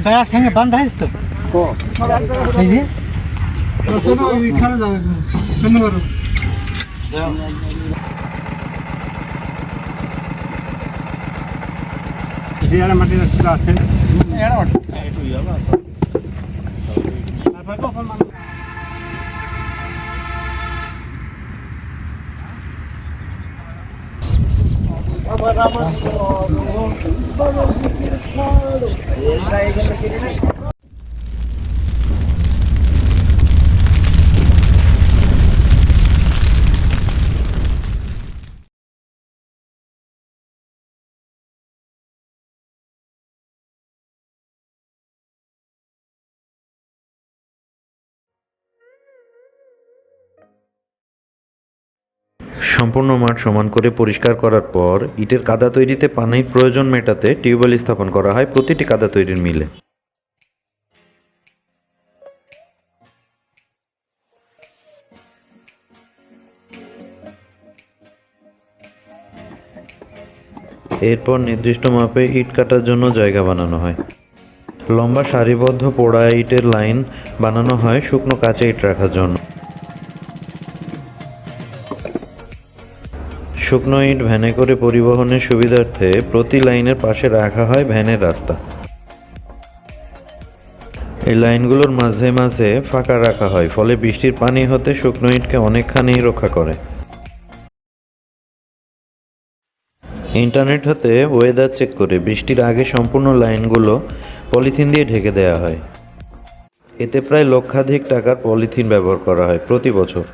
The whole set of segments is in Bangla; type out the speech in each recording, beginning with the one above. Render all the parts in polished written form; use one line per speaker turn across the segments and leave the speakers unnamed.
বেড়ার সঙ্গে বান্ধা আছে তো এই যে ওইখানে যাবে শূন্য করো মাটির রাস্তা আছে
সম্পূর্ণ মাঠ সমান করে পরিষ্কার করার পর ইটের কাদা তৈরিতে পানির প্রয়োজন মেটাতে টিউবওয়েল স্থাপন করা হয় প্রতিটি কাদা তৈরির মিলে। এরপর নির্দিষ্ট মাপে ইট কাটার জন্য জায়গা বানানো হয়। লম্বা সারিবদ্ধ পোড়া ইটের লাইন বানানো হয় শুকনো কাঁচা ইট রাখার জন্য। শুকনো ইট ভ্যানে করে পরিবহনের সুবিধার্থে প্রতি লাইনের পাশে রাখা হয় ভ্যানের রাস্তা। এই লাইনগুলোর মাঝে মাঝে ফাঁকা রাখা হয়, ফলে বৃষ্টির পানি হতে শুকনো ইটকে অনেকখানি রক্ষা করে। ইন্টারনেট হতে ওয়েদার চেক করে বৃষ্টির আগে সম্পূর্ণ লাইনগুলো পলিথিন দিয়ে ঢেকে দেওয়া হয়। এতে প্রায় লক্ষাধিক টাকার পলিথিন ব্যবহার করা হয় প্রতি বছর।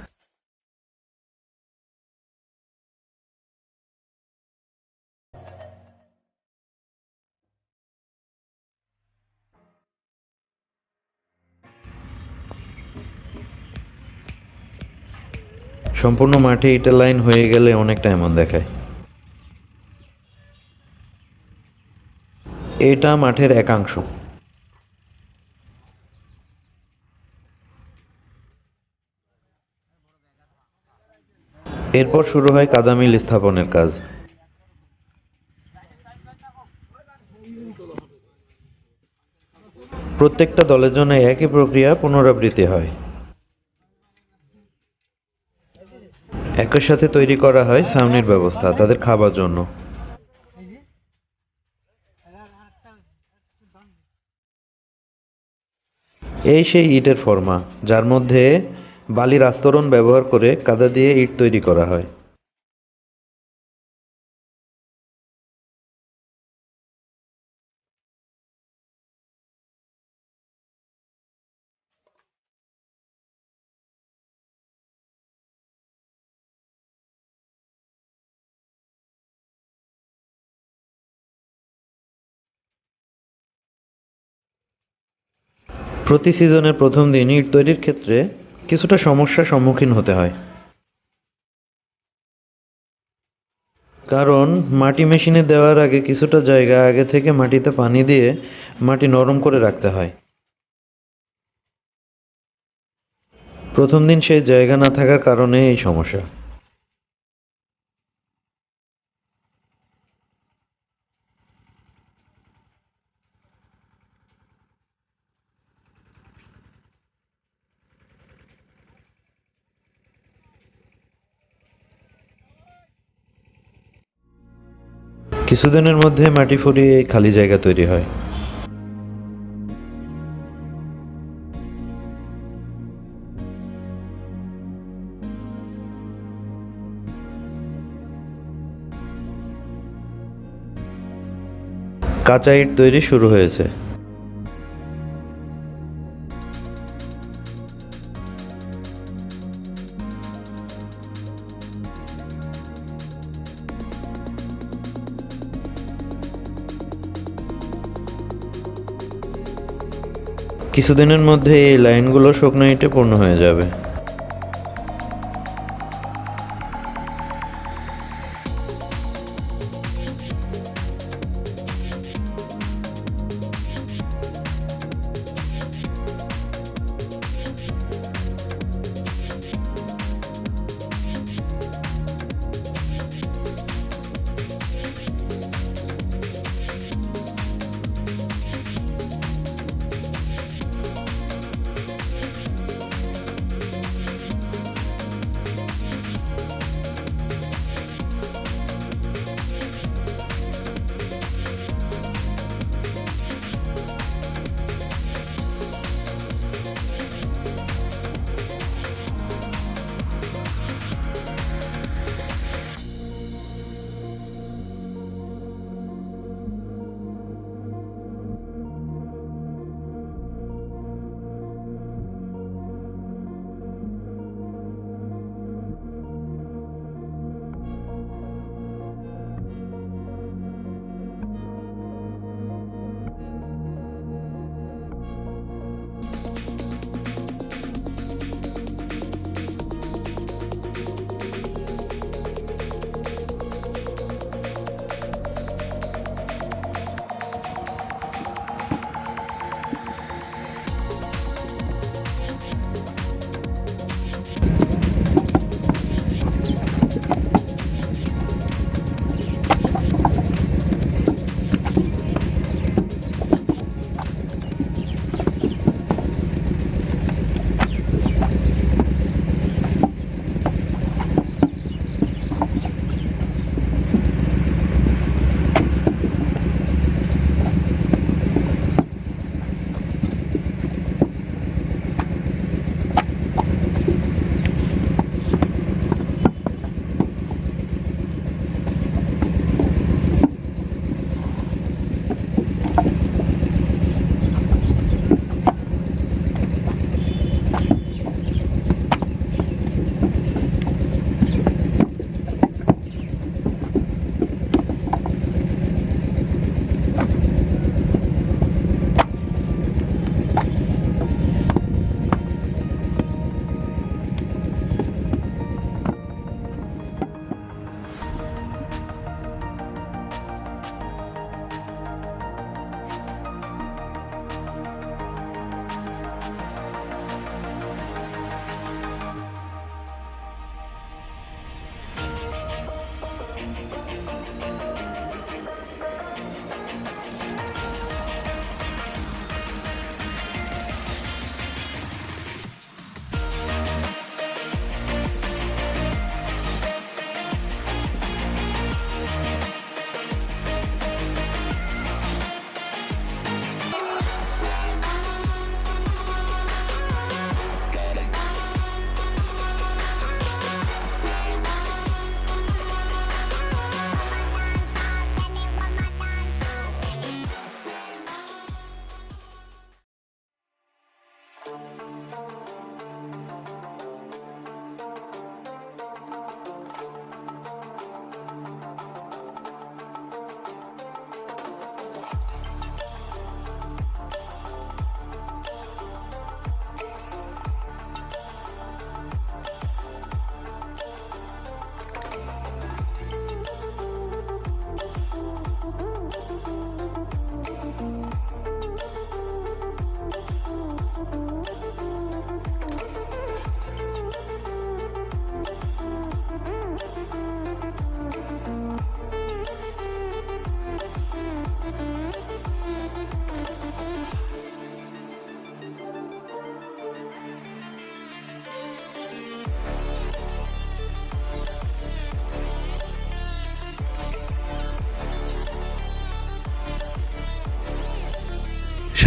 সম্পূর্ণ মাঠে ইটের লাইন হয়ে গেলে অনেকটা এমন দেখায়। এটা মাঠের একাংশ। এরপর শুরু হয় কাদা মিল স্থাপনের কাজ। প্রত্যেকটা দলের জন্য একই প্রক্রিয়া পুনরাবৃত্তি হয়। একই সাথে তৈরি করা হয় ছাউনির ব্যবস্থা তাদের খাবার জন্য। এই সেই ইটের ফর্মা, যার মধ্যে বালির আস্তরণ ব্যবহার করে কাদা দিয়ে ইট তৈরি করা হয়। প্রতি সিজনের প্রথম দিন ইট তৈরির ক্ষেত্রে কিছুটা সমস্যার সম্মুখীন হতে হয়, কারণ মাটি মেশিনে দেওয়ার আগে কিছুটা জায়গা আগে থেকে মাটিতে পানি দিয়ে মাটি নরম করে রাখতে হয়। প্রথম দিন সেই জায়গা না থাকার কারণে এই সমস্যা। কিছুদিনের মধ্যে মাটি ফুরিয়ে এই খালি জায়গা তৈরি হয়। কাঁচা ইট তৈরি শুরু হয়েছে। কিছুদিনের মধ্যে এই লাইনগুলো শুকনো ইটে পূর্ণ হয়ে যাবে।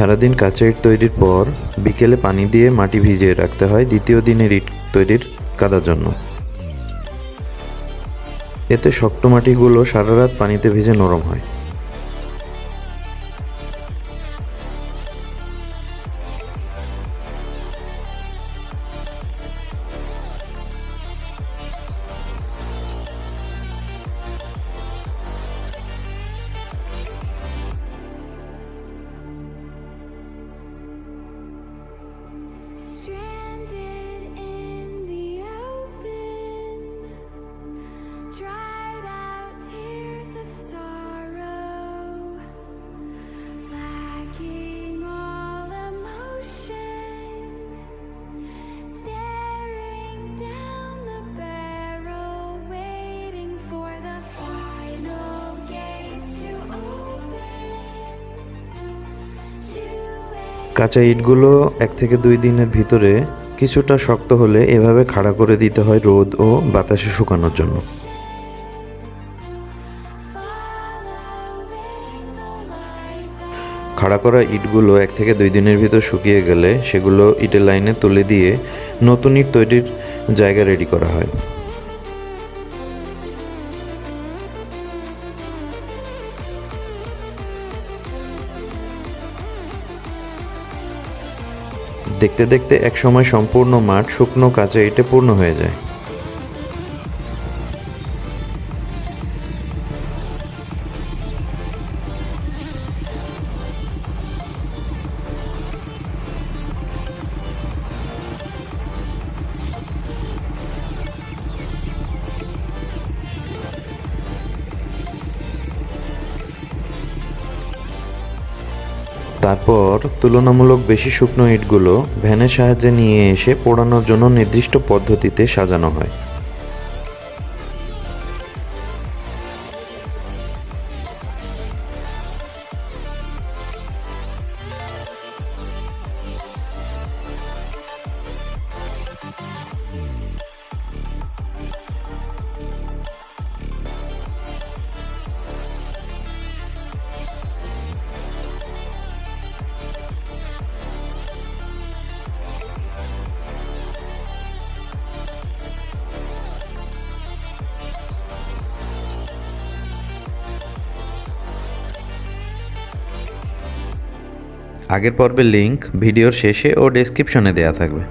সারাদিন কাঁচা ইট তৈরির পর বিকেলে পানি দিয়ে মাটি ভিজিয়ে রাখতে হয় দ্বিতীয় দিনের ইট তৈরির কাদার জন্য। এতে শক্ত মাটিগুলো সারা রাত পানিতে ভিজে নরম হয়।
Stranded in the open, dried out tears of sorrow, lacking all emotion, staring down the barrel, waiting for the final gates to open.
কাঁচা ইটগুলো 1 থেকে 2 দিনের ভিতরে কিছুটা শক্ত হলে এভাবে খাড়া করে দিতে হয় রোদ ও বাতাসে শুকানোর জন্য। খাড়া করা ইটগুলো 1 থেকে 2 দিনের ভিতর শুকিয়ে গেলে সেগুলো ইটের লাইনে তুলে দিয়ে নতুন ইট তৈরির জায়গা রেডি করা হয়। দেখতে দেখতে একসময় সম্পূর্ণ মাঠ শুকনো কাঁচা ইটে পূর্ণ হয়ে যায়। তারপর তুলনামূলক বেশি শুকনো ইটগুলো ভ্যানের সাহায্যে নিয়ে এসে পোড়ানোর জন্য নির্দিষ্ট পদ্ধতিতে সাজানো হয়। আগের পর্বের লিংক ভিডিওর শেষে ও ডেসক্রিপশনে দেওয়া থাকবে।